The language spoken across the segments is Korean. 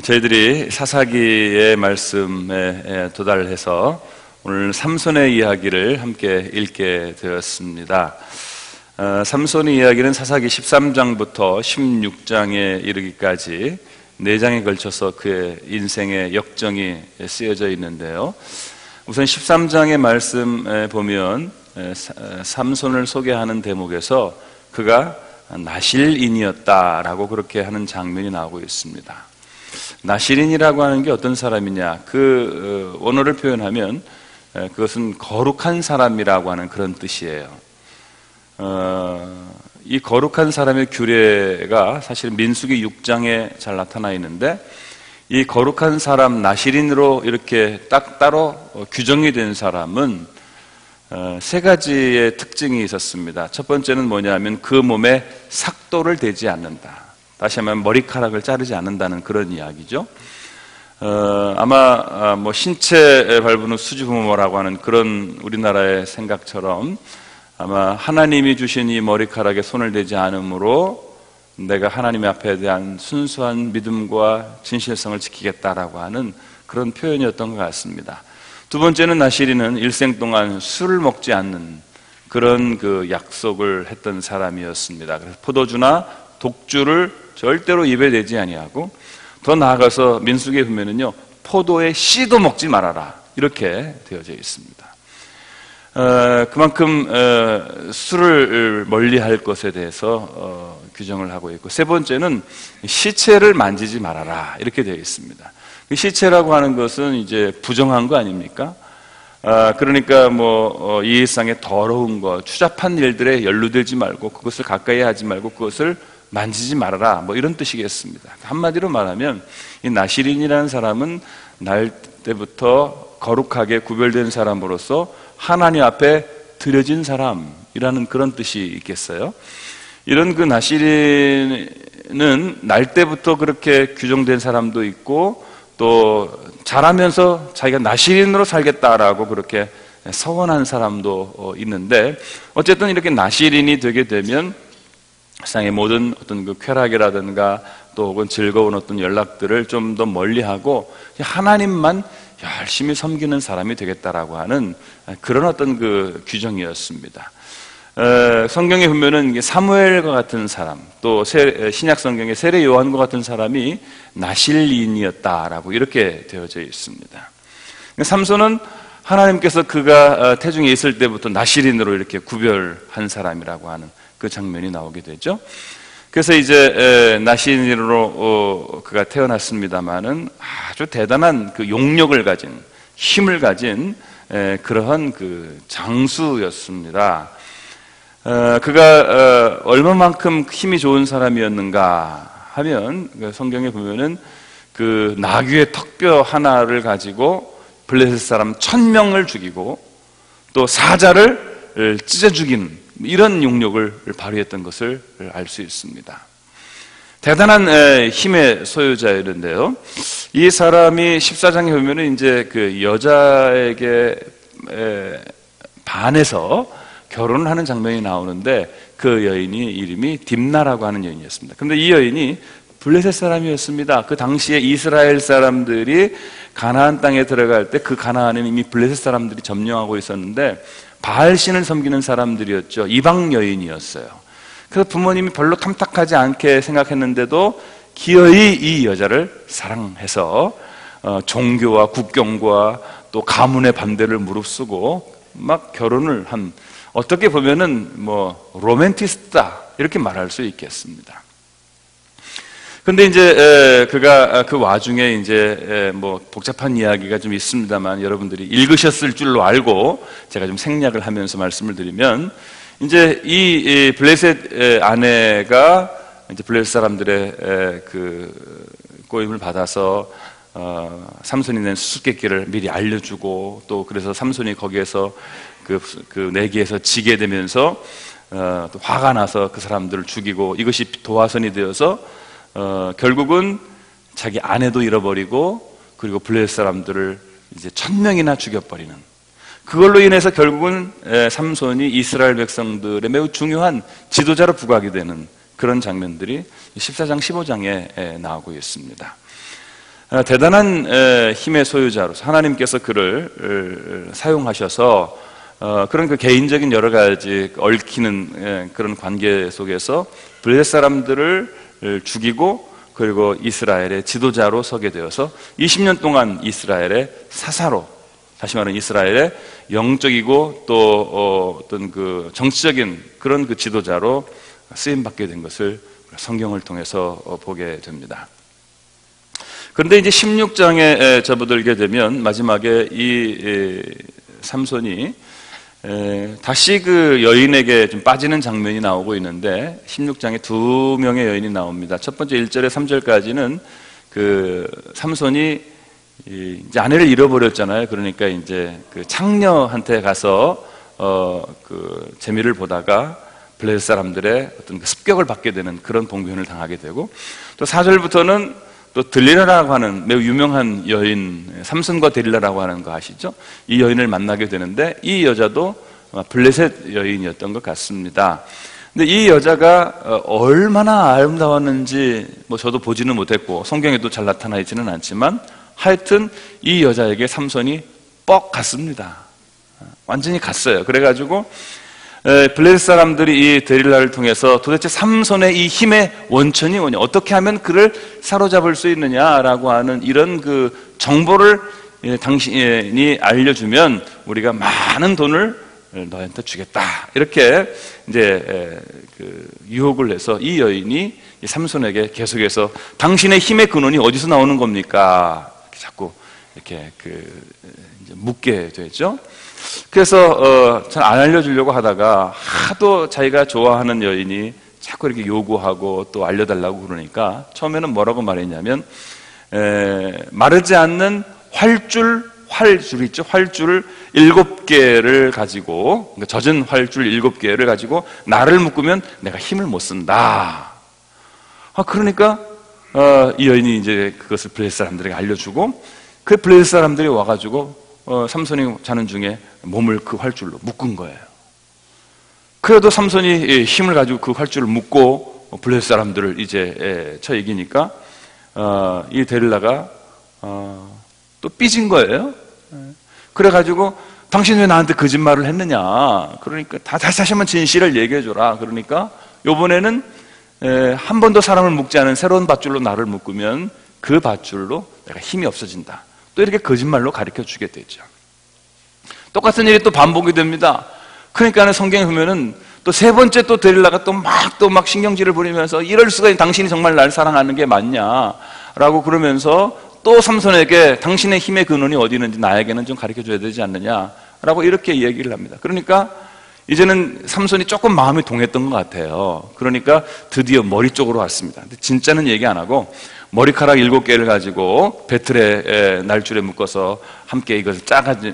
저희들이 사사기의 말씀에 도달해서 오늘 삼손의 이야기를 함께 읽게 되었습니다. 삼손의 이야기는 사사기 13장부터 16장에 이르기까지 4장에 걸쳐서 그의 인생의 역정이 쓰여져 있는데요. 우선 13장의 말씀에 보면 삼손을 소개하는 대목에서 그가 나실인이었다라고 그렇게 하는 장면이 나오고 있습니다. 나실인이라고 하는 게 어떤 사람이냐, 그 원어를 표현하면 그것은 거룩한 사람이라고 하는 그런 뜻이에요. 이 거룩한 사람의 규례가 사실 민수기 6장에 잘 나타나 있는데, 이 거룩한 사람 나실인으로 이렇게 딱 따로 규정이 된 사람은 3가지의 특징이 있었습니다. 첫 번째는 뭐냐면 그 몸에 삭도를 대지 않는다. 다시 하면 머리카락을 자르지 않는다는 그런 이야기죠. 아마 뭐 신체 발부는 수지부모라고 하는 그런 우리나라의 생각처럼 아마 하나님이 주신 이 머리카락에 손을 대지 않으므로 내가 하나님 앞에 대한 순수한 믿음과 진실성을 지키겠다라고 하는 그런 표현이었던 것 같습니다. 두 번째는 나실인은 일생 동안 술을 먹지 않는 그런 그 약속을 했던 사람이었습니다. 그래서 포도주나 독주를 절대로 입에 대지 아니하고, 더 나아가서 민수기에 보면은요, 포도의 씨도 먹지 말아라 이렇게 되어져 있습니다. 그만큼 술을 멀리할 것에 대해서 규정을 하고 있고, 세 번째는 시체를 만지지 말아라 이렇게 되어 있습니다. 시체라고 하는 것은 이제 부정한 거 아닙니까? 그러니까 뭐 이 일상의 더러운 것, 추잡한 일들에 연루되지 말고 그것을 가까이 하지 말고 그것을 만지지 말아라, 뭐 이런 뜻이겠습니다. 한마디로 말하면 이 나실인이라는 사람은 날 때부터 거룩하게 구별된 사람으로서 하나님 앞에 드려진 사람이라는 그런 뜻이 있겠어요. 이런 그 나실인은 날 때부터 그렇게 규정된 사람도 있고, 또 자라면서 자기가 나실인으로 살겠다라고 그렇게 서원한 사람도 있는데, 어쨌든 이렇게 나실인이 되게 되면 세상의 모든 어떤 그 쾌락이라든가 또 혹은 즐거운 어떤 연락들을 좀 더 멀리하고 하나님만 열심히 섬기는 사람이 되겠다라고 하는 그런 어떤 그 규정이었습니다. 성경에 보면은 사무엘과 같은 사람, 또 신약 성경에 세례 요한과 같은 사람이 나실인이었다라고 이렇게 되어져 있습니다. 삼손은 하나님께서 그가 태중에 있을 때부터 나실인으로 이렇게 구별한 사람이라고 하는 그 장면이 나오게 되죠. 그래서 이제 나실인으로 그가 태어났습니다마는 아주 대단한 그 용력을 가진, 힘을 가진 그러한 그 장수였습니다. 그가 얼마만큼 힘이 좋은 사람이었는가 하면, 성경에 보면은 그 나귀의 턱뼈 하나를 가지고 블레셋 사람 1000명을 죽이고 또 사자를 찢어 죽인 이런 용력을 발휘했던 것을 알 수 있습니다. 대단한 힘의 소유자였는데요. 이 사람이 14장에 보면은 이제 그 여자에게 반해서 결혼을 하는 장면이 나오는데, 그 여인이 이름이 딥나라고 하는 여인이었습니다. 그런데 이 여인이 블레셋 사람이었습니다. 그 당시에 이스라엘 사람들이 가나안 땅에 들어갈 때 그 가나안은 이미 블레셋 사람들이 점령하고 있었는데 바알신을 섬기는 사람들이었죠. 이방 여인이었어요. 그래서 부모님이 별로 탐탁하지 않게 생각했는데도 기어이 이 여자를 사랑해서 종교와 국경과 또 가문의 반대를 무릅쓰고 막 결혼을 한, 어떻게 보면은 뭐 로맨티스트다 이렇게 말할 수 있겠습니다. 근데 이제 그가 그 와중에 이제 뭐 복잡한 이야기가 좀 있습니다만 여러분들이 읽으셨을 줄로 알고 제가 좀 생략을 하면서 말씀을 드리면, 이제 이 블레셋 아내가 이제 블레셋 사람들의 그 꼬임을 받아서 삼손이 낸 수수께끼를 미리 알려주고, 또 그래서 삼손이 거기에서 그 내기에서 지게 되면서 또 화가 나서 그 사람들을 죽이고, 이것이 도화선이 되어서 결국은 자기 아내도 잃어버리고, 그리고 블레셋 사람들을 이제 1000명이나 죽여버리는, 그걸로 인해서 결국은 삼손이 이스라엘 백성들의 매우 중요한 지도자로 부각이 되는 그런 장면들이 14장, 15장에 나오고 있습니다. 대단한 힘의 소유자로서 하나님께서 그를 사용하셔서 그런 그 개인적인 여러 가지 얽히는 그런 관계 속에서 블레셋 사람들을 죽이고 그리고 이스라엘의 지도자로 서게 되어서 20년 동안 이스라엘의 사사로, 다시 말하면 이스라엘의 영적이고 또 어떤 그 정치적인 그런 그 지도자로 쓰임 받게 된 것을 성경을 통해서 보게 됩니다. 그런데 이제 16장에 접어들게 되면 마지막에 이 삼손이 다시 그 여인에게 좀 빠지는 장면이 나오고 있는데 16장에 두 명의 여인이 나옵니다. 첫 번째 1절에 3절까지는 그 삼손이 이제 아내를 잃어버렸잖아요. 그러니까 이제 그 창녀한테 가서 그 재미를 보다가 블레셋 사람들의 어떤 그 습격을 받게 되는 그런 봉변을 당하게 되고, 또 4절부터는 또 들릴라라고 하는 매우 유명한 여인, 삼손과 데릴라라고 하는 거 아시죠? 이 여인을 만나게 되는데 이 여자도 블레셋 여인이었던 것 같습니다. 근데 이 여자가 얼마나 아름다웠는지 뭐 저도 보지는 못했고 성경에도 잘 나타나 있지는 않지만 하여튼 이 여자에게 삼손이 뻑 갔습니다. 완전히 갔어요. 그래가지고 블레셋 사람들이 이 데릴라를 통해서 도대체 삼손의 이 힘의 원천이 뭐냐, 어떻게 하면 그를 사로잡을 수 있느냐라고 하는 이런 그 정보를 당신이 알려주면 우리가 많은 돈을 너한테 주겠다, 이렇게 이제 그 유혹을 해서 이 여인이 이 삼손에게 계속해서 당신의 힘의 근원이 어디서 나오는 겁니까? 자꾸 이렇게 이제 묻게 되죠. 그래서 잘 안 알려주려고 하다가 하도 자기가 좋아하는 여인이 자꾸 이렇게 요구하고 또 알려달라고 그러니까 처음에는 뭐라고 말했냐면 마르지 않는 활줄 있죠. 활줄 7개를 가지고, 그러니까 젖은 활줄 7개를 가지고 나를 묶으면 내가 힘을 못 쓴다. 그러니까 이 여인이 이제 그것을 블레셋 사람들에게 알려주고, 그 블레셋 사람들이 와가지고 삼손이 자는 중에 몸을 그 활줄로 묶은 거예요. 그래도 삼손이 힘을 가지고 그 활줄을 묶고 블레셋 사람들을 이제 쳐 이기니까 이 데릴라가 또 삐진 거예요. 그래가지고 당신 왜 나한테 거짓말을 했느냐, 그러니까 다시 한번 진실을 얘기해줘라. 그러니까 요번에는 한 번도 사람을 묶지 않은 새로운 밧줄로 나를 묶으면 그 밧줄로 내가 힘이 없어진다, 또 이렇게 거짓말로 가르쳐 주게 되죠. 똑같은 일이 또 반복이 됩니다. 그러니까 성경에 보면은 또 세 번째 또 데릴라가 또 막 신경질을 부리면서 이럴 수가, 당신이 정말 날 사랑하는 게 맞냐라고 그러면서 또 삼손에게 당신의 힘의 근원이 어디 있는지 나에게는 좀 가르쳐 줘야 되지 않느냐라고 이렇게 얘기를 합니다. 그러니까 이제는 삼손이 조금 마음이 동했던 것 같아요. 그러니까 드디어 머리 쪽으로 왔습니다. 근데 진짜는 얘기 안 하고 머리카락 7개를 가지고 배틀에 날줄에 묶어서 함께 이것을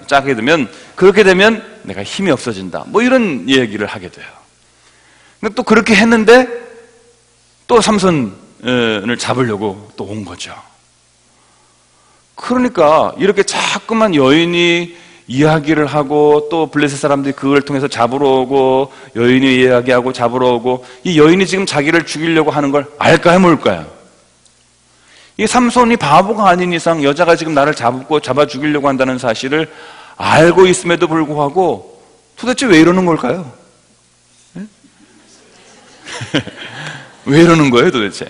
짜게 되면, 그렇게 되면 내가 힘이 없어진다, 뭐 이런 얘기를 하게 돼요. 근데 또 그렇게 했는데 또 삼손을 잡으려고 또 온 거죠. 그러니까 이렇게 자꾸만 여인이 이야기를 하고 또 블레셋 사람들이 그걸 통해서 잡으러 오고, 여인이 이야기하고 잡으러 오고, 이 여인이 지금 자기를 죽이려고 하는 걸 알까요, 뭘까요? 이 삼손이 바보가 아닌 이상 여자가 지금 나를 잡아 죽이려고 한다는 사실을 알고 있음에도 불구하고 도대체 왜 이러는 걸까요? 왜 이러는 거예요 도대체?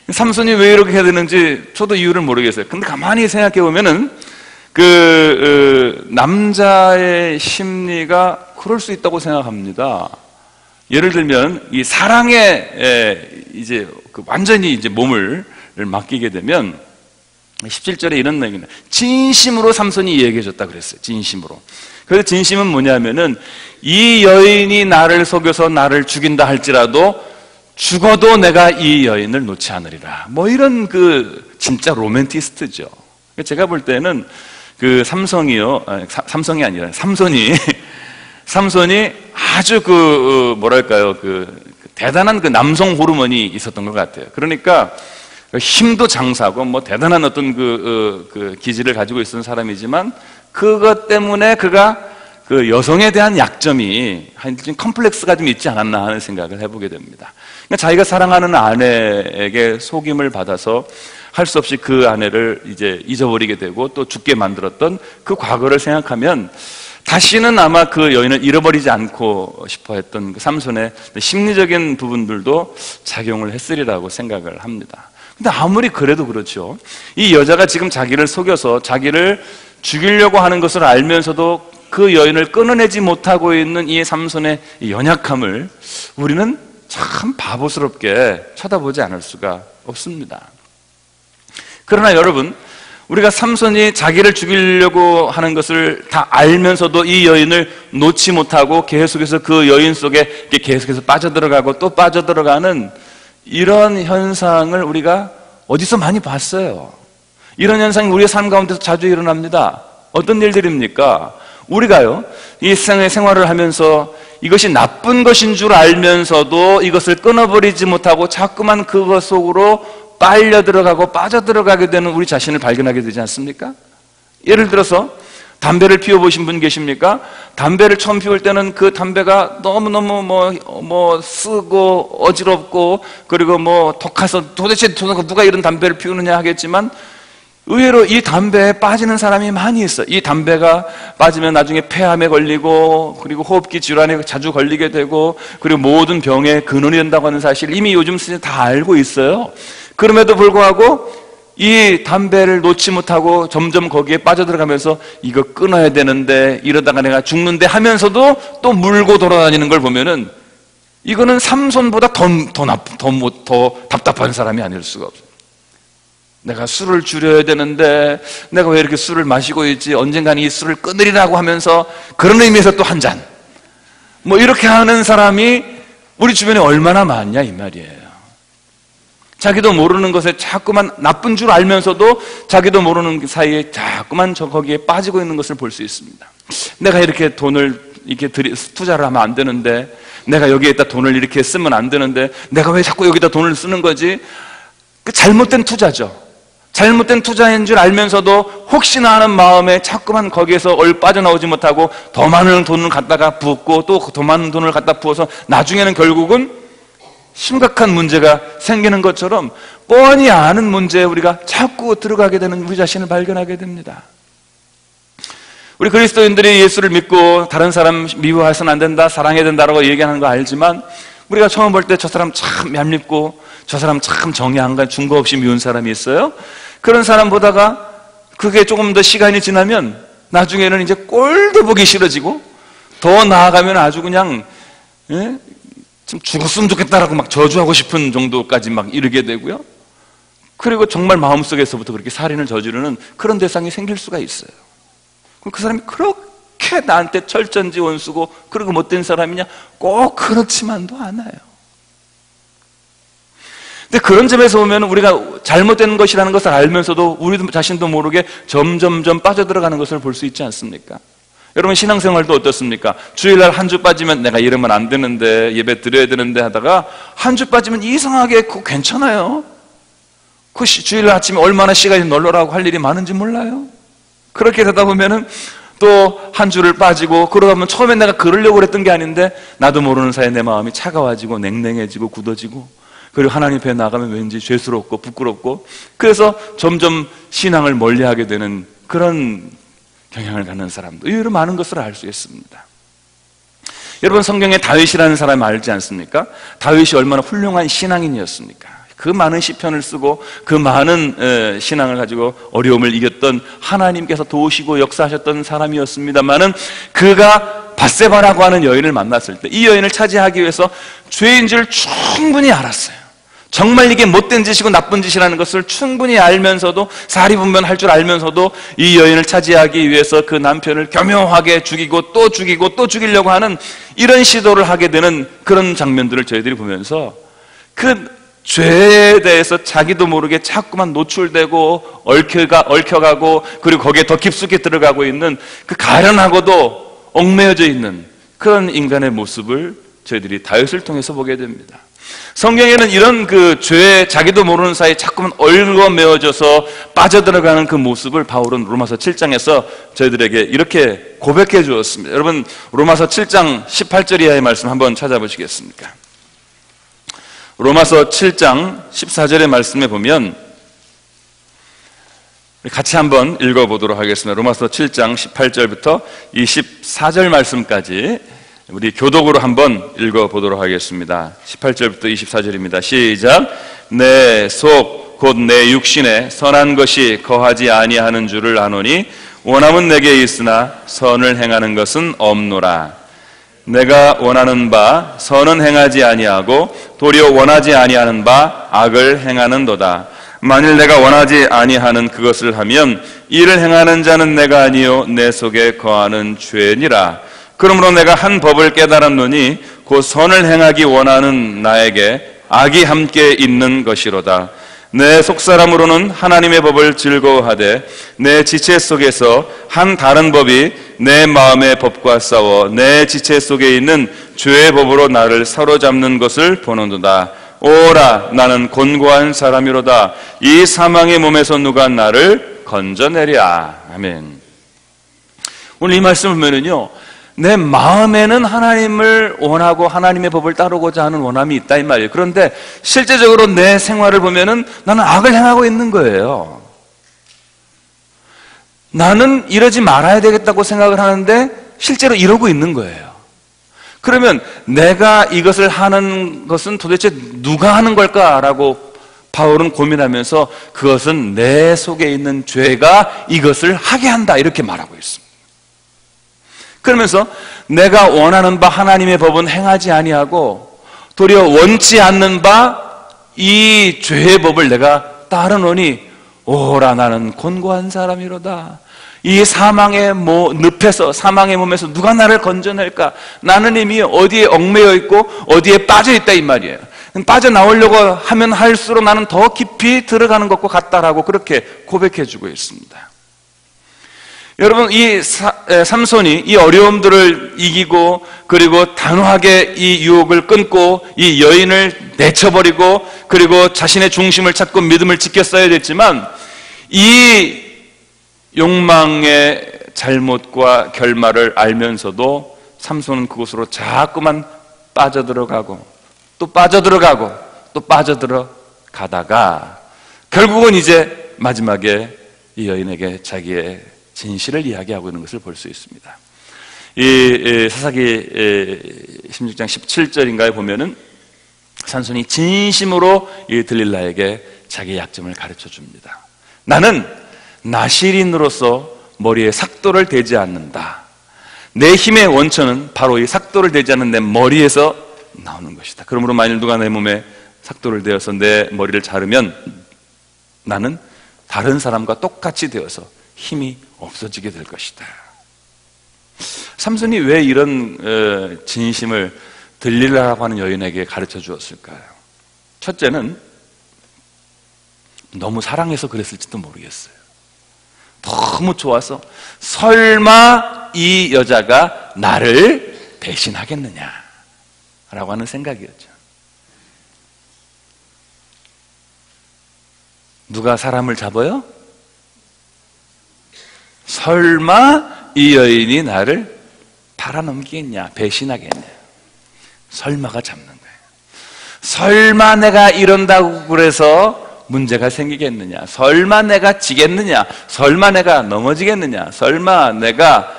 삼손이 왜 이렇게 해야 되는지 저도 이유를 모르겠어요. 근데 가만히 생각해 보면은 남자의 심리가 그럴 수 있다고 생각합니다. 예를 들면 이 사랑에 이제 완전히 이제 몸을 맡기게 되면 17절에 이런 얘기는 진심으로 삼손이 얘기해 줬다 그랬어요. 진심으로. 그래서 진심은 뭐냐면은 이 여인이 나를 속여서 나를 죽인다 할지라도 죽어도 내가 이 여인을 놓지 않으리라, 뭐 이런 진짜 로맨티스트죠. 제가 볼 때는 삼성이 아니라 삼손이 아주 뭐랄까요, 대단한 남성 호르몬이 있었던 것 같아요. 그러니까 힘도 장사고 뭐 대단한 어떤 기질을 가지고 있었던 사람이지만 그것 때문에 그가 그 여성에 대한 약점이 좀 컴플렉스가 좀 있지 않았나 하는 생각을 해보게 됩니다. 그러니까 자기가 사랑하는 아내에게 속임을 받아서 할 수 없이 그 아내를 이제 잊어버리게 되고 또 죽게 만들었던 그 과거를 생각하면 다시는 아마 그 여인을 잃어버리지 않고 싶어 했던 그 삼손의 심리적인 부분들도 작용을 했으리라고 생각을 합니다. 근데 아무리 그래도 그렇죠. 이 여자가 지금 자기를 속여서 자기를 죽이려고 하는 것을 알면서도 그 여인을 끊어내지 못하고 있는 이 삼손의 연약함을 우리는 참 바보스럽게 쳐다보지 않을 수가 없습니다. 그러나 여러분, 우리가 삼손이 자기를 죽이려고 하는 것을 다 알면서도 이 여인을 놓지 못하고 계속해서 그 여인 속에 계속해서 빠져들어가고 또 빠져들어가는 이런 현상을 우리가 어디서 많이 봤어요. 이런 현상이 우리의 삶 가운데서 자주 일어납니다. 어떤 일들입니까? 우리가요, 이 세상의 생활을 하면서 이것이 나쁜 것인 줄 알면서도 이것을 끊어버리지 못하고 자꾸만 그것 속으로 빨려 들어가고 빠져들어가게 되는 우리 자신을 발견하게 되지 않습니까? 예를 들어서 담배를 피워보신 분 계십니까? 담배를 처음 피울 때는 그 담배가 너무너무 쓰고 어지럽고 그리고 독해서 도대체 누가 이런 담배를 피우느냐 하겠지만 의외로 이 담배에 빠지는 사람이 많이 있어요. 이 담배가 빠지면 나중에 폐암에 걸리고 그리고 호흡기 질환에 자주 걸리게 되고 그리고 모든 병의 근원이 된다고 하는 사실 이미 요즘 다 알고 있어요. 그럼에도 불구하고 이 담배를 놓지 못하고 점점 거기에 빠져들어가면서 이거 끊어야 되는데 이러다가 내가 죽는데 하면서도 또 물고 돌아다니는 걸 보면은 이거는 삼손보다 더 답답한 사람이 아닐 수가 없어요. 내가 술을 줄여야 되는데 내가 왜 이렇게 술을 마시고 있지? 언젠가는 이 술을 끊으리라고 하면서 그런 의미에서 또 한 잔. 이렇게 하는 사람이 우리 주변에 얼마나 많냐 이 말이에요. 자기도 모르는 것에 자꾸만 나쁜 줄 알면서도 자기도 모르는 사이에 자꾸만 거기에 빠지고 있는 것을 볼 수 있습니다. 내가 이렇게 돈을 이렇게 투자를 하면 안 되는데 내가 여기에다 돈을 이렇게 쓰면 안 되는데 내가 왜 자꾸 여기다 돈을 쓰는 거지? 그 잘못된 투자죠. 잘못된 투자인 줄 알면서도 혹시나 하는 마음에 자꾸만 거기에서 빠져나오지 못하고 더 많은 돈을 갖다가 붓고 또 더 많은 돈을 갖다 부어서 나중에는 결국은 심각한 문제가 생기는 것처럼 뻔히 아는 문제에 우리가 자꾸 들어가게 되는 우리 자신을 발견하게 됩니다. 우리 그리스도인들이 예수를 믿고 다른 사람 미워해서는 안 된다, 사랑해야 된다라고 얘기하는 거 알지만 우리가 처음 볼 때 저 사람 참 얄밉고 저 사람 참 정이 안 간 중거 없이 미운 사람이 있어요. 그런 사람 보다가 그게 조금 더 시간이 지나면 나중에는 이제 꼴도 보기 싫어지고 더 나아가면 아주 그냥 좀 죽었으면 좋겠다라고 막 저주하고 싶은 정도까지 막 이르게 되고요. 그리고 정말 마음속에서부터 그렇게 살인을 저지르는 그런 대상이 생길 수가 있어요. 그럼 그 사람이 그렇게 나한테 철전지 원수고 그리고 못된 사람이냐? 꼭 그렇지만도 않아요. 근데 그런 점에서 보면 우리가 잘못된 것이라는 것을 알면서도 우리 자신도 모르게 점점점 빠져들어가는 것을 볼 수 있지 않습니까? 여러분 신앙생활도 어떻습니까? 주일날 한 주 빠지면 내가 이러면 안 되는데 예배 드려야 되는데 하다가 한 주 빠지면 이상하게 괜찮아요. 그 주일날 아침에 얼마나 시간이 널널하고 할 일이 많은지 몰라요. 그렇게 되다 보면은 또 한 주를 빠지고 그러다 보면 처음엔 내가 그러려고 그랬던 게 아닌데 나도 모르는 사이에 내 마음이 차가워지고 냉랭해지고 굳어지고 그리고 하나님 앞에 나가면 왠지 죄스럽고 부끄럽고 그래서 점점 신앙을 멀리하게 되는 그런 경향을 갖는 사람도 의외로 많은 것을 알 수 있습니다. 여러분 성경에 다윗이라는 사람 알지 않습니까? 다윗이 얼마나 훌륭한 신앙인이었습니까? 그 많은 시편을 쓰고 그 많은 신앙을 가지고 어려움을 이겼던 하나님께서 도우시고 역사하셨던 사람이었습니다만은 그가 밧세바라고 하는 여인을 만났을 때 이 여인을 차지하기 위해서 죄인 줄 충분히 알았어요. 정말 이게 못된 짓이고 나쁜 짓이라는 것을 충분히 알면서도 사리분별할 줄 알면서도 이 여인을 차지하기 위해서 그 남편을 교묘하게 죽이고 또 죽이려고 하는 이런 시도를 하게 되는 그런 장면들을 저희들이 보면서 그 죄에 대해서 자기도 모르게 자꾸만 노출되고 얽혀가고 그리고 거기에 더 깊숙이 들어가고 있는 그 가련하고도 얽매여져 있는 그런 인간의 모습을 저희들이 다윗을 통해서 보게 됩니다. 성경에는 이런 그 죄에 자기도 모르는 사이에 자꾸만 얽어매어져서 빠져들어가는 그 모습을 바울은 로마서 7장에서 저희들에게 이렇게 고백해 주었습니다. 여러분, 로마서 7장 18절 이하의 말씀 한번 찾아보시겠습니까? 로마서 7장 14절의 말씀에 보면 같이 한번 읽어보도록 하겠습니다. 로마서 7장 18절부터 24절 말씀까지 우리 교독으로 한번 읽어보도록 하겠습니다. 18절부터 24절입니다. 시작. 내 속 곧 내 육신에 선한 것이 거하지 아니하는 줄을 아노니 원함은 내게 있으나 선을 행하는 것은 없노라. 내가 원하는 바 선은 행하지 아니하고 도리어 원하지 아니하는 바 악을 행하는도다. 만일 내가 원하지 아니하는 그것을 하면 이를 행하는 자는 내가 아니요 내 속에 거하는 죄니라. 그러므로 내가 한 법을 깨달았노니 곧 선을 행하기 원하는 나에게 악이 함께 있는 것이로다. 내 속사람으로는 하나님의 법을 즐거워하되 내 지체 속에서 한 다른 법이 내 마음의 법과 싸워 내 지체 속에 있는 죄의 법으로 나를 사로잡는 것을 보는도다. 오라, 나는 곤고한 사람이로다. 이 사망의 몸에서 누가 나를 건져내랴. 아멘. 오늘 이 말씀을 보면은요, 내 마음에는 하나님을 원하고 하나님의 법을 따르고자 하는 원함이 있다 이 말이에요. 그런데 실제적으로 내 생활을 보면은 나는 악을 행하고 있는 거예요. 나는 이러지 말아야 되겠다고 생각을 하는데 실제로 이러고 있는 거예요. 그러면 내가 이것을 하는 것은 도대체 누가 하는 걸까라고 바울은 고민하면서 그것은 내 속에 있는 죄가 이것을 하게 한다 이렇게 말하고 있습니다. 그러면서 내가 원하는 바 하나님의 법은 행하지 아니하고 도리어 원치 않는 바 이 죄의 법을 내가 따르노니 오라, 나는 곤고한 사람이로다. 이 사망의 늪에서, 사망의 몸에서 누가 나를 건져낼까? 나는 이미 어디에 얽매여 있고 어디에 빠져 있다 이 말이에요. 빠져나오려고 하면 할수록 나는 더 깊이 들어가는 것과 같다라고 그렇게 고백해 주고 있습니다. 여러분, 이 삼손이 이 어려움들을 이기고 그리고 단호하게 이 유혹을 끊고 이 여인을 내쳐버리고 그리고 자신의 중심을 찾고 믿음을 지켰어야 됐지만 이 욕망의 잘못과 결말을 알면서도 삼손은 그곳으로 자꾸만 빠져들어가고 또 빠져들어가고 또 빠져들어가다가 결국은 이제 마지막에 이 여인에게 자기의 진실을 이야기하고 있는 것을 볼 수 있습니다. 이 사사기 16장 17절인가에 보면은 삼손이 진심으로 이 들릴라에게 자기의 약점을 가르쳐 줍니다. 나는 나실인으로서 머리에 삭도를 대지 않는다. 내 힘의 원천은 바로 이 삭도를 대지 않는 내 머리에서 나오는 것이다. 그러므로 만일 누가 내 몸에 삭도를 대어서 내 머리를 자르면 나는 다른 사람과 똑같이 되어서 힘이 없어지게 될 것이다. 삼손이 왜 이런 진심을 들릴라라고 하는 여인에게 가르쳐 주었을까요? 첫째는 너무 사랑해서 그랬을지도 모르겠어요. 너무 좋아서 설마 이 여자가 나를 배신하겠느냐 라고 하는 생각이었죠. 누가 사람을 잡아요? 설마 이 여인이 나를 팔아넘기겠냐, 배신하겠냐. 설마가 잡는 거예요. 설마 내가 이런다고 그래서 문제가 생기겠느냐, 설마 내가 지겠느냐, 설마 내가 넘어지겠느냐, 설마 내가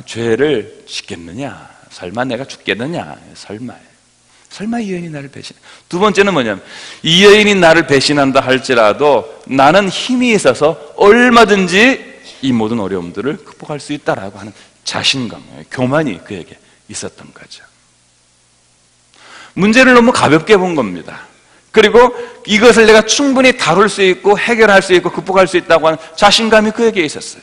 죄를 짓겠느냐, 설마 내가 죽겠느냐, 설마 이 여인이 나를 배신. 두 번째는 뭐냐면 이 여인이 나를 배신한다 할지라도 나는 힘이 있어서 얼마든지 이 모든 어려움들을 극복할 수 있다라고 하는 자신감, 교만이 그에게 있었던 거죠. 문제를 너무 가볍게 본 겁니다. 그리고 이것을 내가 충분히 다룰 수 있고 해결할 수 있고 극복할 수 있다고 하는 자신감이 그에게 있었어요.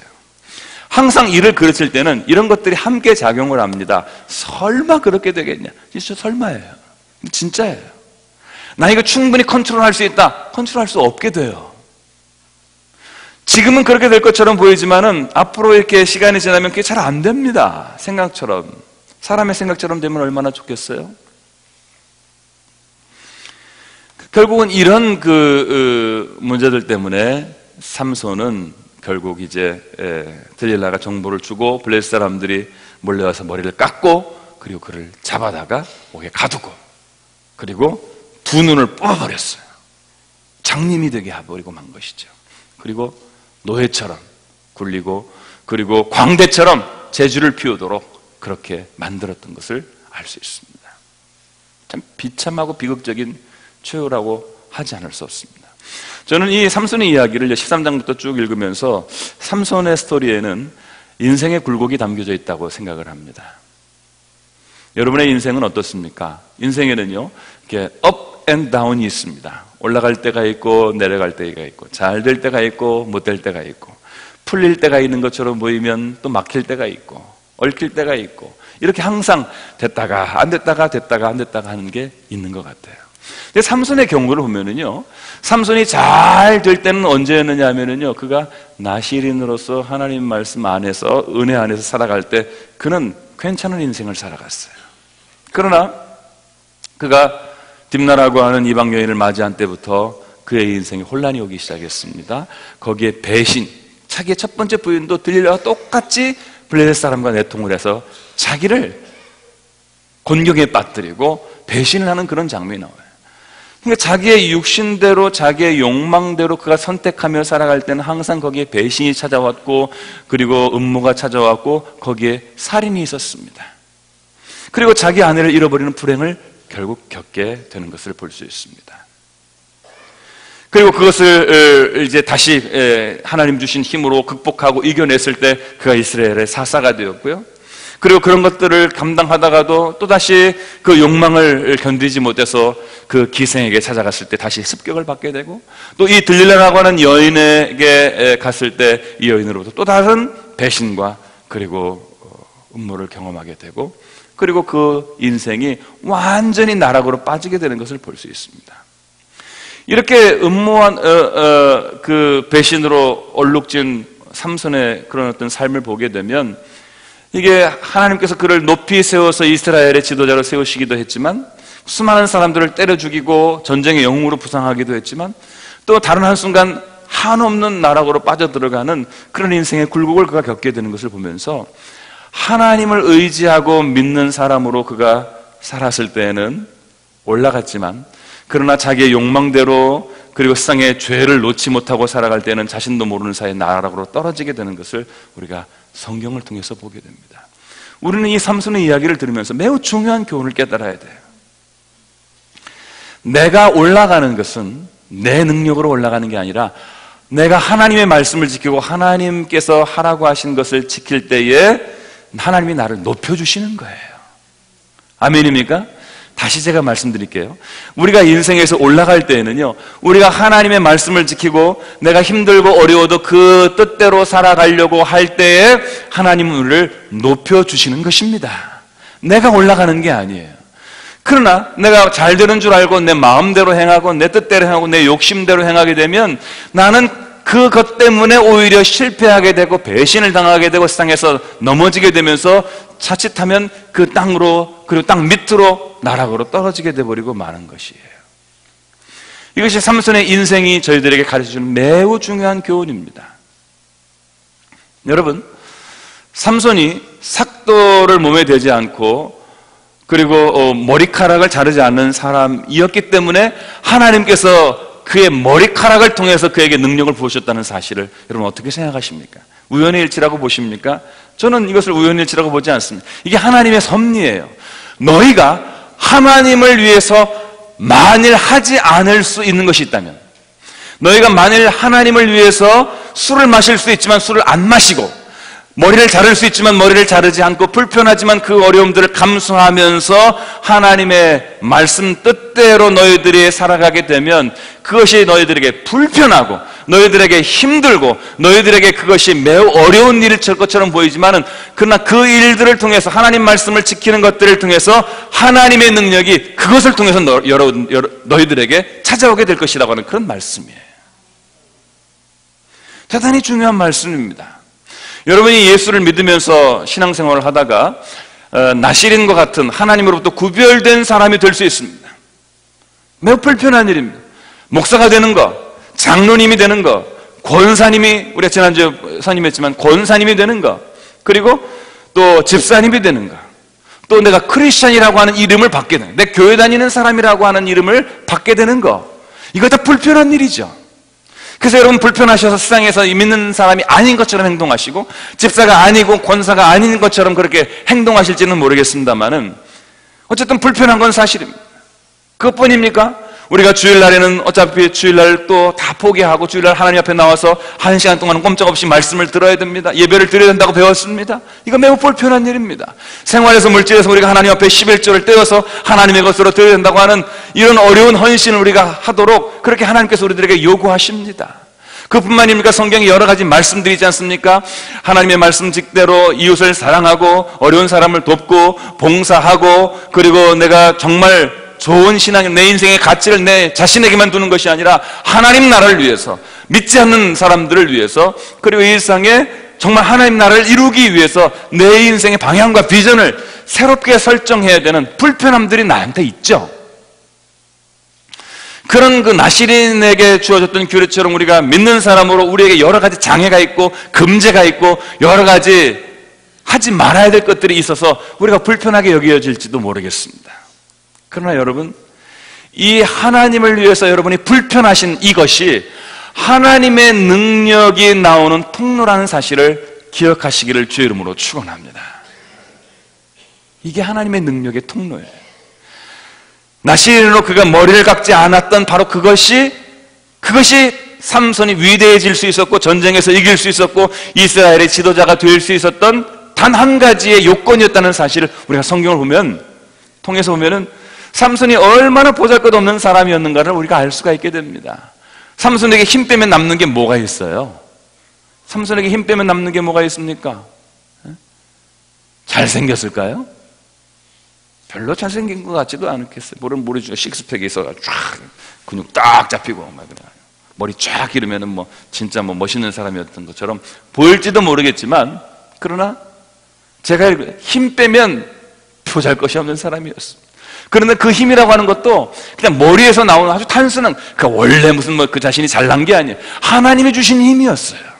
항상 일을 그르칠 때는 이런 것들이 함께 작용을 합니다. 설마 그렇게 되겠냐? 진짜 설마예요. 진짜예요. 나 이거 충분히 컨트롤할 수 있다. 컨트롤할 수 없게 돼요. 지금은 그렇게 될 것처럼 보이지만은 앞으로 이렇게 시간이 지나면 그게 잘 안 됩니다. 생각처럼. 사람의 생각처럼 되면 얼마나 좋겠어요? 결국은 이런 문제들 때문에 삼손은 결국 이제 들릴라가 정보를 주고 블레셋 사람들이 몰려와서 머리를 깎고 그리고 그를 잡아다가 옥에 가두고 그리고 두 눈을 뽑아버렸어요. 장님이 되게 해버리고 만 것이죠. 그리고 노예처럼 굴리고 그리고 광대처럼 재주를 피우도록 그렇게 만들었던 것을 알 수 있습니다. 참 비참하고 비극적인 최후라고 하지 않을 수 없습니다. 저는 이 삼손의 이야기를 13장부터 쭉 읽으면서 삼손의 스토리에는 인생의 굴곡이 담겨져 있다고 생각을 합니다. 여러분의 인생은 어떻습니까? 인생에는요, 이렇게 업 앤 다운이 있습니다. 올라갈 때가 있고 내려갈 때가 있고 잘 될 때가 있고 못 될 때가 있고 풀릴 때가 있는 것처럼 보이면 또 막힐 때가 있고 얽힐 때가 있고 이렇게 항상 됐다가 안 됐다가 됐다가 안 됐다가 하는 게 있는 것 같아요. 근데 삼손의 경우를 보면은요, 삼손이 잘 될 때는 언제였느냐 하면은요, 그가 나시린으로서 하나님 말씀 안에서 은혜 안에서 살아갈 때 그는 괜찮은 인생을 살아갔어요. 그러나 그가 딥나라고 하는 이방 여인을 맞이한 때부터 그의 인생에 혼란이 오기 시작했습니다. 거기에 배신, 자기의 첫 번째 부인도 들릴라와 똑같이 블레셋 사람과 내통을 해서 자기를 곤경에 빠뜨리고 배신을 하는 그런 장면이 나와요. 그러니까 자기의 육신대로 자기의 욕망대로 그가 선택하며 살아갈 때는 항상 거기에 배신이 찾아왔고 그리고 음모가 찾아왔고 거기에 살인이 있었습니다. 그리고 자기 아내를 잃어버리는 불행을 결국 겪게 되는 것을 볼 수 있습니다. 그리고 그것을 이제 다시 하나님 주신 힘으로 극복하고 이겨냈을 때 그가 이스라엘의 사사가 되었고요. 그리고 그런 것들을 감당하다가도 또다시 그 욕망을 견디지 못해서 그 기생에게 찾아갔을 때 다시 습격을 받게 되고 또 이 들릴라라고 하는 여인에게 갔을 때 이 여인으로부터 또 다른 배신과 그리고 음모를 경험하게 되고 그리고 그 인생이 완전히 나락으로 빠지게 되는 것을 볼 수 있습니다. 이렇게 음모한 그 배신으로 얼룩진 삼손의 그런 어떤 삶을 보게 되면 이게 하나님께서 그를 높이 세워서 이스라엘의 지도자로 세우시기도 했지만 수많은 사람들을 때려 죽이고 전쟁의 영웅으로 부상하기도 했지만 또 다른 한순간 한없는 나락으로 빠져들어가는 그런 인생의 굴곡을 그가 겪게 되는 것을 보면서 하나님을 의지하고 믿는 사람으로 그가 살았을 때에는 올라갔지만 그러나 자기의 욕망대로 그리고 세상의 죄를 놓지 못하고 살아갈 때는 자신도 모르는 사이에 나락으로 떨어지게 되는 것을 우리가 성경을 통해서 보게 됩니다. 우리는 이 삼손의 이야기를 들으면서 매우 중요한 교훈을 깨달아야 돼요. 내가 올라가는 것은 내 능력으로 올라가는 게 아니라 내가 하나님의 말씀을 지키고 하나님께서 하라고 하신 것을 지킬 때에 하나님이 나를 높여주시는 거예요. 아멘입니까? 다시 제가 말씀드릴게요. 우리가 인생에서 올라갈 때에는요, 우리가 하나님의 말씀을 지키고 내가 힘들고 어려워도 그 뜻대로 살아가려고 할 때에 하나님은 우리를 높여주시는 것입니다. 내가 올라가는 게 아니에요. 그러나 내가 잘 되는 줄 알고 내 마음대로 행하고 내 뜻대로 행하고 내 욕심대로 행하게 되면 나는 그것 때문에 오히려 실패하게 되고 배신을 당하게 되고 세상에서 넘어지게 되면서 자칫하면 그 땅으로 그리고 땅 밑으로 나락으로 떨어지게 돼버리고 마는 것이에요. 이것이 삼손의 인생이 저희들에게 가르쳐주는 매우 중요한 교훈입니다. 여러분, 삼손이 삭도를 몸에 대지 않고 그리고 머리카락을 자르지 않는 사람이었기 때문에 하나님께서 그의 머리카락을 통해서 그에게 능력을 부으셨다는 사실을 여러분 어떻게 생각하십니까? 우연의 일치라고 보십니까? 저는 이것을 우연의 일치라고 보지 않습니다. 이게 하나님의 섭리예요. 너희가 하나님을 위해서 만일 하지 않을 수 있는 것이 있다면, 너희가 만일 하나님을 위해서 술을 마실 수 있지만 술을 안 마시고 머리를 자를 수 있지만 머리를 자르지 않고 불편하지만 그 어려움들을 감수하면서 하나님의 말씀 뜻대로 너희들이 살아가게 되면 그것이 너희들에게 불편하고 너희들에게 힘들고 너희들에게 그것이 매우 어려운 일일 것처럼 보이지만은 그러나 그 일들을 통해서 하나님 말씀을 지키는 것들을 통해서 하나님의 능력이 그것을 통해서 너희들에게 찾아오게 될 것이라고 하는 그런 말씀이에요. 대단히 중요한 말씀입니다. 여러분이 예수를 믿으면서 신앙생활을 하다가 나시린과 같은 하나님으로부터 구별된 사람이 될 수 있습니다. 매우 불편한 일입니다. 목사가 되는 거, 장로님이 되는 거, 권사님이, 우리가 지난주에 선임했지만 권사님이 되는 거, 그리고 또 집사님이 되는 거, 또 내가 크리스찬이라고 하는 이름을 받게 되는 거, 내 교회 다니는 사람이라고 하는 이름을 받게 되는 거, 이거 다 불편한 일이죠. 그래서 여러분 불편하셔서 세상에서 믿는 사람이 아닌 것처럼 행동하시고 집사가 아니고 권사가 아닌 것처럼 그렇게 행동하실지는 모르겠습니다만은 어쨌든 불편한 건 사실입니다. 그것뿐입니까? 우리가 주일날에는 어차피 주일날 또 다 포기하고 주일날 하나님 앞에 나와서 1시간 동안 꼼짝없이 말씀을 들어야 됩니다. 예배를 드려야 된다고 배웠습니다. 이거 매우 불편한 일입니다. 생활에서 물질에서 우리가 하나님 앞에 11조를 떼어서 하나님의 것으로 드려야 된다고 하는 이런 어려운 헌신을 우리가 하도록 그렇게 하나님께서 우리들에게 요구하십니다. 그뿐만입니까? 성경에 여러 가지 말씀들이 있지 않습니까? 하나님의 말씀 직대로 이웃을 사랑하고 어려운 사람을 돕고 봉사하고, 그리고 내가 정말 좋은 신앙, 내 인생의 가치를 내 자신에게만 두는 것이 아니라 하나님 나라를 위해서, 믿지 않는 사람들을 위해서, 그리고 일상에 정말 하나님 나라를 이루기 위해서 내 인생의 방향과 비전을 새롭게 설정해야 되는 불편함들이 나한테 있죠. 그런 그 나시린에게 주어졌던 규례처럼 우리가 믿는 사람으로 우리에게 여러 가지 장애가 있고 금제가 있고 여러 가지 하지 말아야 될 것들이 있어서 우리가 불편하게 여겨질지도 모르겠습니다. 그러나 여러분, 이 하나님을 위해서 여러분이 불편하신 이것이 하나님의 능력이 나오는 통로라는 사실을 기억하시기를 주의 이름으로 축원합니다. 이게 하나님의 능력의 통로예요. 나시린으로 그가 머리를 깎지 않았던 바로 그것이 삼손이 위대해질 수 있었고 전쟁에서 이길 수 있었고 이스라엘의 지도자가 될 수 있었던 단 한 가지의 요건이었다는 사실을 우리가 성경을 통해서 보면은 삼손이 얼마나 보잘것없는 사람이었는가를 우리가 알 수가 있게 됩니다. 삼손에게 힘 빼면 남는 게 뭐가 있어요? 삼손에게 힘 빼면 남는 게 뭐가 있습니까? 잘생겼을까요? 별로 잘생긴 것 같지도 않겠어요. 모르죠. 식스팩이 있어가지고 쫙 근육 딱 잡히고 막 그래요. 머리 쫙 기르면은 뭐 진짜 뭐 멋있는 사람이었던 것처럼 보일지도 모르겠지만, 그러나 제가 힘 빼면 표잘 것이 없는 사람이었습니다. 그런데 그 힘이라고 하는 것도 그냥 머리에서 나오는 아주 단순한, 그 원래 무슨 뭐 그 자신이 잘난 게 아니에요. 하나님이 주신 힘이었어요.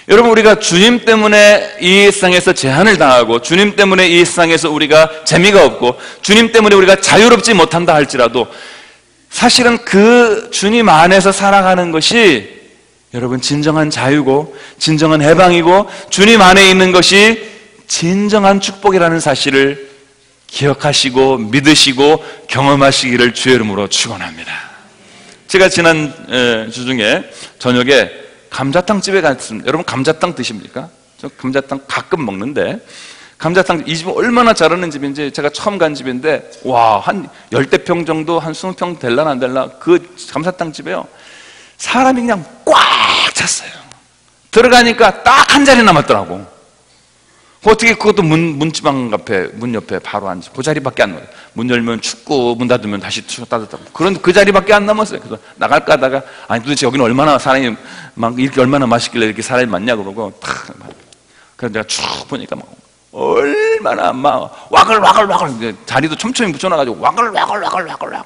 여러분, 우리가 주님 때문에 이 세상에서 제한을 당하고 주님 때문에 이 세상에서 우리가 재미가 없고 주님 때문에 우리가 자유롭지 못한다 할지라도 사실은 그 주님 안에서 살아가는 것이 여러분 진정한 자유고 진정한 해방이고 주님 안에 있는 것이 진정한 축복이라는 사실을 기억하시고 믿으시고 경험하시기를 주의 이름으로 축원합니다. 제가 지난 주 중에 저녁에 감자탕 집에 갔습니다. 여러분 감자탕 드십니까? 저 감자탕 가끔 먹는데, 감자탕 이 집은 얼마나 잘하는 집인지 제가 처음 간 집인데, 와, 한 10대평 정도, 한 20평 될라나 안 될라, 그 감자탕 집에요 사람이 그냥 꽉 찼어요. 들어가니까 딱 한 자리 남았더라고. 어떻게 그것도 문지방 앞에, 문 옆에 바로 앉아. 그 자리밖에 안 남아요. 문 열면 춥고 문 닫으면 다시 따뜻하고. 그런 그 자리밖에 안 남았어요. 그래서 나갈까 하다가, 아니 도대체 여기는 얼마나 사람이 막 이렇게 얼마나 맛있길래 이렇게 사람이 많냐 그러고 탁. 그래서 내가 쭉 보니까 막 얼마나 막 와글와글와글, 자리도 촘촘히 붙여놔가지고 와글와글와글와글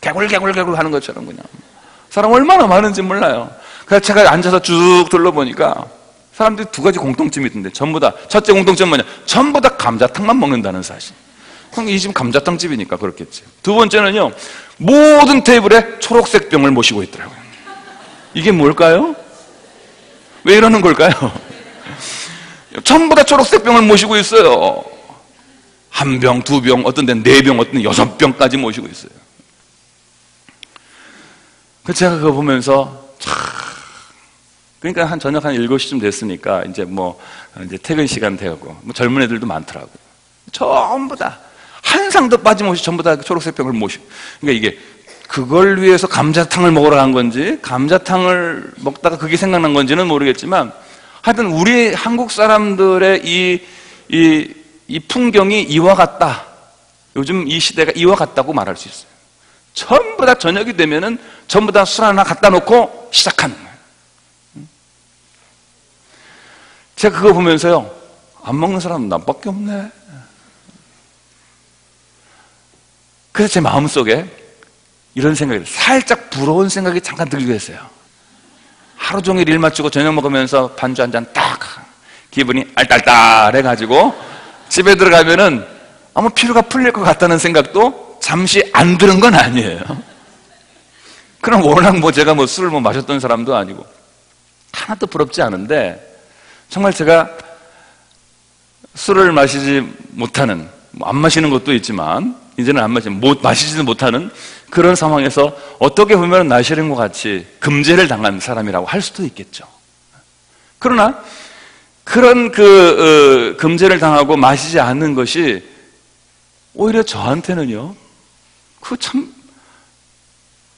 개굴개굴개굴 하는 것처럼 그냥 사람 얼마나 많은지 몰라요. 그래서 제가 앉아서 쭉 둘러보니까 사람들이 두 가지 공통점이 있던데, 전부 다, 첫째 공통점은 뭐냐? 전부 다 감자탕만 먹는다는 사실. 그럼 이 집 감자탕 집이니까 그렇겠지. 두 번째는요, 모든 테이블에 초록색 병을 모시고 있더라고요. 이게 뭘까요? 왜 이러는 걸까요? 전부 다 초록색 병을 모시고 있어요. 한 병, 두 병, 어떤 데는 네 병, 어떤 데는 6병까지 모시고 있어요. 그래서 제가 그거 보면서 그러니까 한 저녁 한 7시쯤 됐으니까 이제 퇴근 시간 되었고, 젊은 애들도 많더라고요. 전부 다 한 상도 빠짐없이 전부 다 초록색 병을 모시고. 그러니까 이게 그걸 위해서 감자탕을 먹으러 간 건지 감자탕을 먹다가 그게 생각난 건지는 모르겠지만, 하여튼 우리 한국 사람들의 이 풍경이 이와 같다. 요즘 이 시대가 이와 같다고 말할 수 있어요. 전부 다 저녁이 되면은 전부 다 술 하나 갖다 놓고 시작하는 거예요. 제가 그거 보면서요, 안 먹는 사람은 나밖에 없네. 그래서 제 마음속에 이런 생각이, 살짝 부러운 생각이 잠깐 들기도 했어요. 하루 종일 일 마치고 저녁 먹으면서 반주 한 잔 딱, 기분이 알딸딸해가지고 집에 들어가면은 아무 피로가 풀릴 것 같다는 생각도 잠시 안 드는 건 아니에요. 그럼 워낙 제가 술을 마셨던 사람도 아니고 하나도 부럽지 않은데, 정말 제가 술을 마시지 못하는, 안 마시는 것도 있지만 이제는 마시지도 못하는 그런 상황에서 어떻게 보면 나시름과 같이 금제를 당한 사람이라고 할 수도 있겠죠. 그러나 그런 금제를 당하고 마시지 않는 것이 오히려 저한테는요,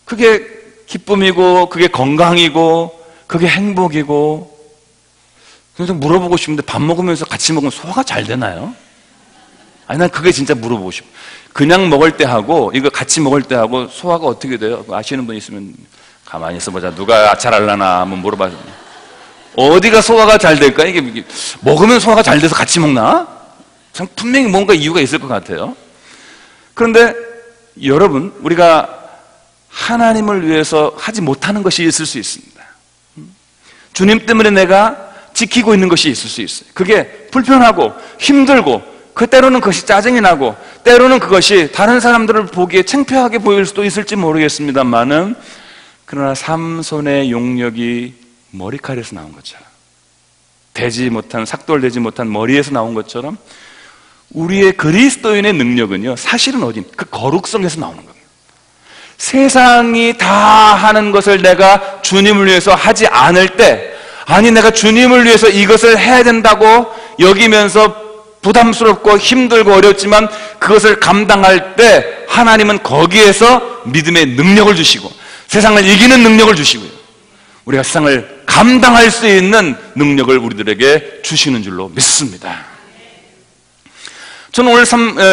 그게 기쁨이고, 그게 건강이고, 그게 행복이고. 그래서 물어보고 싶은데, 밥 먹으면서 같이 먹으면 소화가 잘 되나요? 아니, 난 그게 진짜 물어보고 싶어. 그냥 먹을 때 하고 이거 같이 먹을 때 하고 소화가 어떻게 돼요? 아시는 분 있으면 가만히 있어보자. 누가 잘하려나 한번 물어봐. 어디가 소화가 잘 될까? 이게 먹으면 소화가 잘 돼서 같이 먹나? 참 분명히 뭔가 이유가 있을 것 같아요. 그런데 여러분, 우리가 하나님을 위해서 하지 못하는 것이 있을 수 있습니다. 주님 때문에 내가 지키고 있는 것이 있을 수 있어요. 그게 불편하고 힘들고, 때로는 그것이 짜증이 나고, 때로는 그것이 다른 사람들을 보기에 창피하게 보일 수도 있을지 모르겠습니다만은, 그러나 삼손의 용력이 머리칼에서 나온 것처럼, 삭돌되지 못한 머리에서 나온 것처럼, 우리의 그리스도인의 능력은요, 사실은 그 거룩성에서 나오는 겁니다. 세상이 다 하는 것을 내가 주님을 위해서 하지 않을 때, 아니 내가 주님을 위해서 이것을 해야 된다고 여기면서 부담스럽고 힘들고 어렵지만 그것을 감당할 때 하나님은 거기에서 믿음의 능력을 주시고, 세상을 이기는 능력을 주시고요, 우리가 세상을 감당할 수 있는 능력을 우리들에게 주시는 줄로 믿습니다. 저는 오늘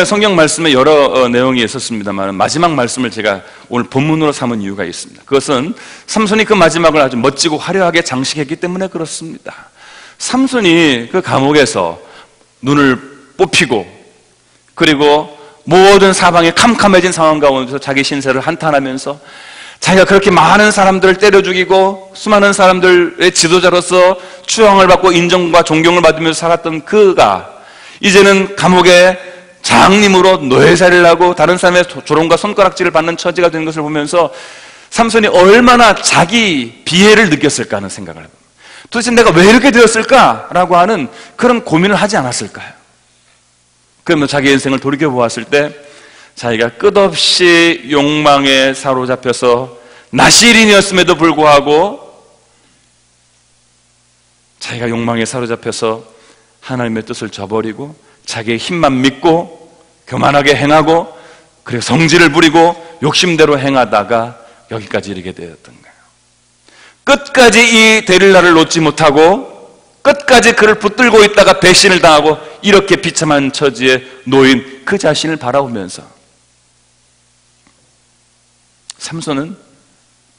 성경 말씀에 여러 내용이 있었습니다만, 마지막 말씀을 제가 오늘 본문으로 삼은 이유가 있습니다. 그것은 삼손이 그 마지막을 아주 멋지고 화려하게 장식했기 때문에 그렇습니다. 삼손이 그 감옥에서 눈을 뽑히고, 그리고 모든 사방이 캄캄해진 상황 가운데서 자기 신세를 한탄하면서, 자기가 그렇게 많은 사람들을 때려 죽이고 수많은 사람들의 지도자로서 추앙을 받고 인정과 존경을 받으면서 살았던 그가 이제는 감옥의 장님으로 노예살이를 하고 다른 사람의 조롱과 손가락질을 받는 처지가 된 것을 보면서 삼손이 얼마나 자기 비애를 느꼈을까 하는 생각을 해봅니다. 도대체 내가 왜 이렇게 되었을까라고 하는 그런 고민을 하지 않았을까요? 그러면 자기 인생을 돌이켜보았을 때 자기가 끝없이 욕망에 사로잡혀서 나시린이었음에도 불구하고 자기가 욕망에 사로잡혀서 하나님의 뜻을 저버리고 자기의 힘만 믿고 교만하게 행하고 그리고 성질을 부리고 욕심대로 행하다가 여기까지 이르게 되었던 거예요. 끝까지 이 데릴라를 놓지 못하고 끝까지 그를 붙들고 있다가 배신을 당하고 이렇게 비참한 처지에 놓인 그 자신을 바라보면서 삼손은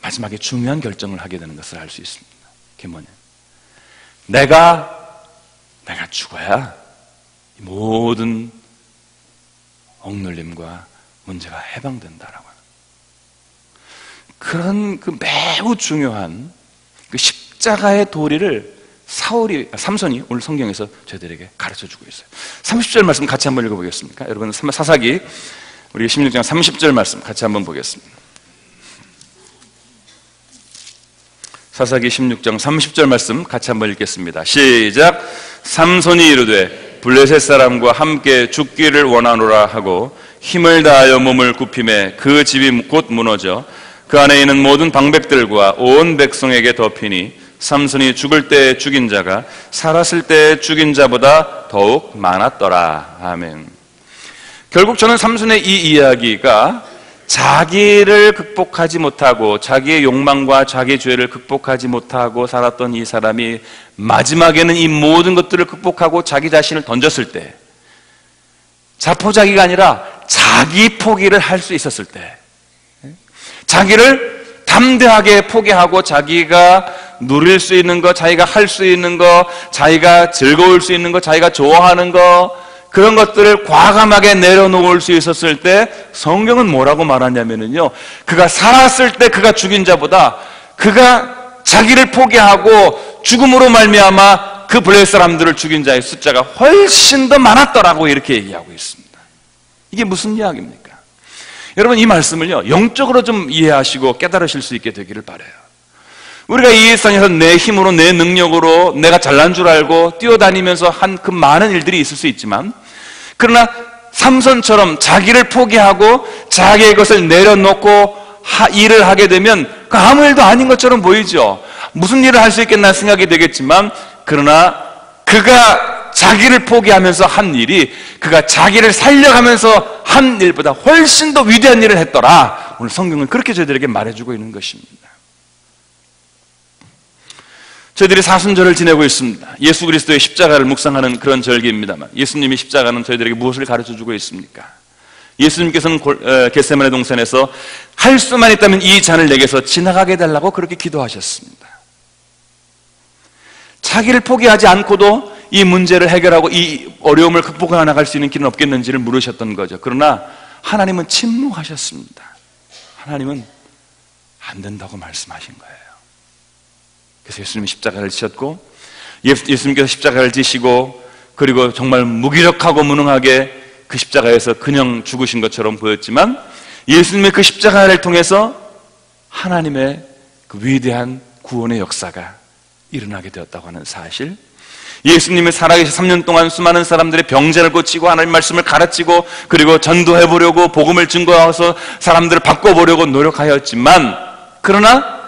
마지막에 중요한 결정을 하게 되는 것을 알 수 있습니다. 그게 뭐냐? 내가 죽어야 이 모든 억눌림과 문제가 해방된다라고 하는 그런 그 매우 중요한 그 십자가의 도리를 삼손이 오늘 성경에서 저희들에게 가르쳐주고 있어요. 30절 말씀 같이 한번 읽어보겠습니까? 여러분 사사기 우리 16장 30절 말씀 같이 한번 보겠습니다. 사사기 16장 30절 말씀 같이 한번 읽겠습니다. 시작. 삼손이 이르되 블레셋 사람과 함께 죽기를 원하노라 하고 힘을 다하여 몸을 굽히매 그 집이 곧 무너져 그 안에 있는 모든 방백들과 온 백성에게 덮이니 삼손이 죽을 때 죽인 자가 살았을 때 죽인 자보다 더욱 많았더라. 아멘. 결국 저는 삼손의 이 이야기가 자기를 극복하지 못하고 자기의 욕망과 자기의 죄를 극복하지 못하고 살았던 이 사람이 마지막에는 이 모든 것들을 극복하고 자기 자신을 던졌을 때, 자포자기가 아니라 자기 포기를 할 수 있었을 때, 자기를 담대하게 포기하고 자기가 누릴 수 있는 것, 자기가 할 수 있는 것, 자기가 즐거울 수 있는 것, 자기가 좋아하는 것, 그런 것들을 과감하게 내려놓을 수 있었을 때 성경은 뭐라고 말하냐면요, 그가 살았을 때 그가 죽인 자보다 그가 자기를 포기하고 죽음으로 말미암아 그 블레셋 사람들을 죽인 자의 숫자가 훨씬 더 많았더라고 이렇게 얘기하고 있습니다. 이게 무슨 이야기입니까? 여러분, 이 말씀을요 영적으로 좀 이해하시고 깨달으실 수 있게 되기를 바라요. 우리가 이 세상에서 내 힘으로, 내 능력으로 내가 잘난 줄 알고 뛰어다니면서 한 그 많은 일들이 있을 수 있지만, 그러나 삼손처럼 자기를 포기하고 자기의 것을 내려놓고 일을 하게 되면 그 아무 일도 아닌 것처럼 보이죠. 무슨 일을 할 수 있겠나 생각이 되겠지만, 그러나 그가 자기를 포기하면서 한 일이 그가 자기를 살려가면서 한 일보다 훨씬 더 위대한 일을 했더라. 오늘 성경은 그렇게 저희들에게 말해주고 있는 것입니다. 저희들이 사순절을 지내고 있습니다. 예수 그리스도의 십자가를 묵상하는 그런 절기입니다만, 예수님의 십자가는 저희들에게 무엇을 가르쳐주고 있습니까? 예수님께서는 겟세마네 동산에서 할 수만 있다면 이 잔을 내게서 지나가게 해달라고 그렇게 기도하셨습니다. 자기를 포기하지 않고도 이 문제를 해결하고 이 어려움을 극복해 나갈 수 있는 길은 없겠는지를 물으셨던 거죠. 그러나 하나님은 침묵하셨습니다. 하나님은 안 된다고 말씀하신 거예요. 그래서 예수님이 십자가를 지셨고, 예수님께서 십자가를 지시고, 그리고 정말 무기력하고 무능하게 그 십자가에서 그냥 죽으신 것처럼 보였지만, 예수님의 그 십자가를 통해서 하나님의 그 위대한 구원의 역사가 일어나게 되었다고 하는 사실, 예수님이 살아계신 3년 동안 수많은 사람들의 병자를 고치고 하나님 말씀을 가르치고 그리고 전도해보려고 복음을 증거해서 사람들을 바꿔보려고 노력하였지만, 그러나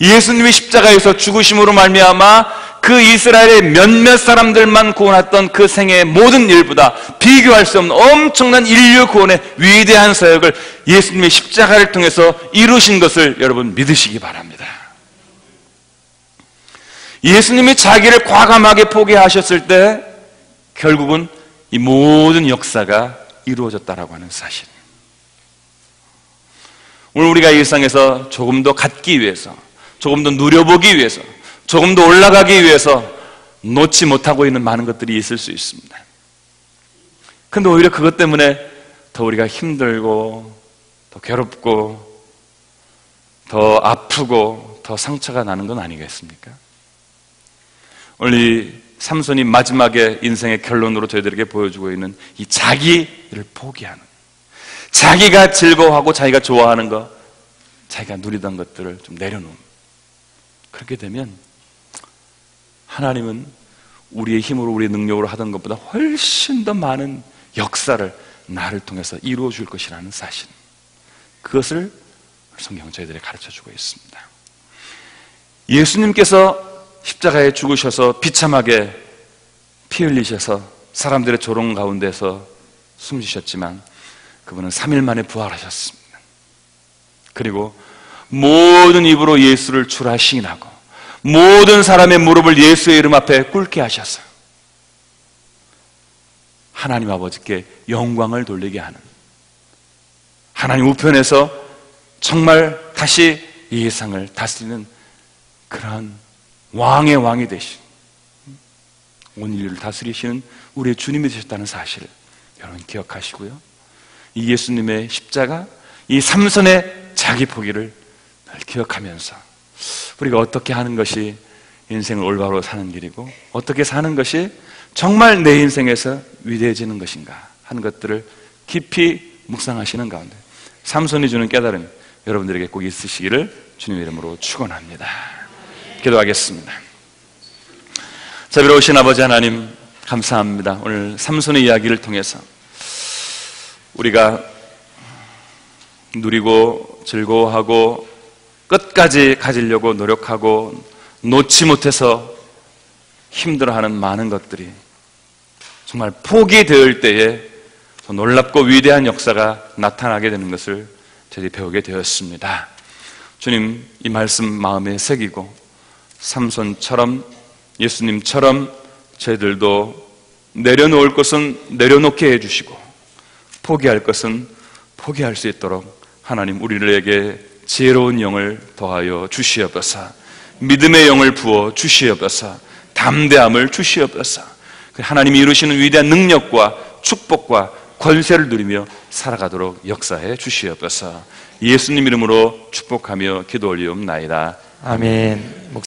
예수님이 십자가에서 죽으심으로 말미암아 그 이스라엘의 몇몇 사람들만 구원했던 그 생애의 모든 일보다 비교할 수 없는 엄청난 인류 구원의 위대한 사역을 예수님의 십자가를 통해서 이루신 것을 여러분 믿으시기 바랍니다. 예수님이 자기를 과감하게 포기하셨을 때 결국은 이 모든 역사가 이루어졌다라고 하는 사실. 오늘 우리가 일상에서 조금 더 갖기 위해서, 조금 더 누려보기 위해서, 조금 더 올라가기 위해서 놓지 못하고 있는 많은 것들이 있을 수 있습니다. 근데 오히려 그것 때문에 더 우리가 힘들고 더 괴롭고 더 아프고 더 상처가 나는 건 아니겠습니까? 오늘 이 삼손이 마지막에 인생의 결론으로 저희들에게 보여주고 있는 이 자기를 포기하는, 자기가 즐거워하고 자기가 좋아하는 것, 자기가 누리던 것들을 좀 내려놓는, 그렇게 되면 하나님은 우리의 힘으로 우리의 능력으로 하던 것보다 훨씬 더 많은 역사를 나를 통해서 이루어 줄 것이라는 사실, 그것을 성경은 저희들에게 가르쳐주고 있습니다. 예수님께서 십자가에 죽으셔서 비참하게 피 흘리셔서 사람들의 조롱 가운데서 숨지셨지만 그분은 3일 만에 부활하셨습니다. 그리고 모든 입으로 예수를 주라 시인하고 모든 사람의 무릎을 예수의 이름 앞에 꿇게 하셔서 하나님 아버지께 영광을 돌리게 하는, 하나님 우편에서 정말 다시 이 세상을 다스리는 그러한 왕의 왕이 되신, 온 인류를 다스리시는 우리의 주님이 되셨다는 사실을 여러분 기억하시고요, 이 예수님의 십자가, 이 삼손의 자기 포기를 늘 기억하면서 우리가 어떻게 하는 것이 인생을 올바로 사는 길이고 어떻게 사는 것이 정말 내 인생에서 위대해지는 것인가 하는 것들을 깊이 묵상하시는 가운데 삼손이 주는 깨달음이 여러분들에게 꼭 있으시기를 주님의 이름으로 축원합니다. 기도하겠습니다. 자비로우신 아버지 하나님, 감사합니다. 오늘 삼손의 이야기를 통해서 우리가 누리고 즐거워하고 끝까지 가지려고 노력하고 놓지 못해서 힘들어하는 많은 것들이 정말 포기될 때에 놀랍고 위대한 역사가 나타나게 되는 것을 저희들이 배우게 되었습니다. 주님, 이 말씀 마음에 새기고 삼손처럼, 예수님처럼 저희들도 내려놓을 것은 내려놓게 해주시고 포기할 것은 포기할 수 있도록 하나님 우리에게 지혜로운 영을 더하여 주시옵소서, 믿음의 영을 부어 주시옵소서, 담대함을 주시옵소서, 하나님이 이루시는 위대한 능력과 축복과 권세를 누리며 살아가도록 역사해 주시옵소서. 예수님 이름으로 축복하며 기도 올리옵나이다. 아멘.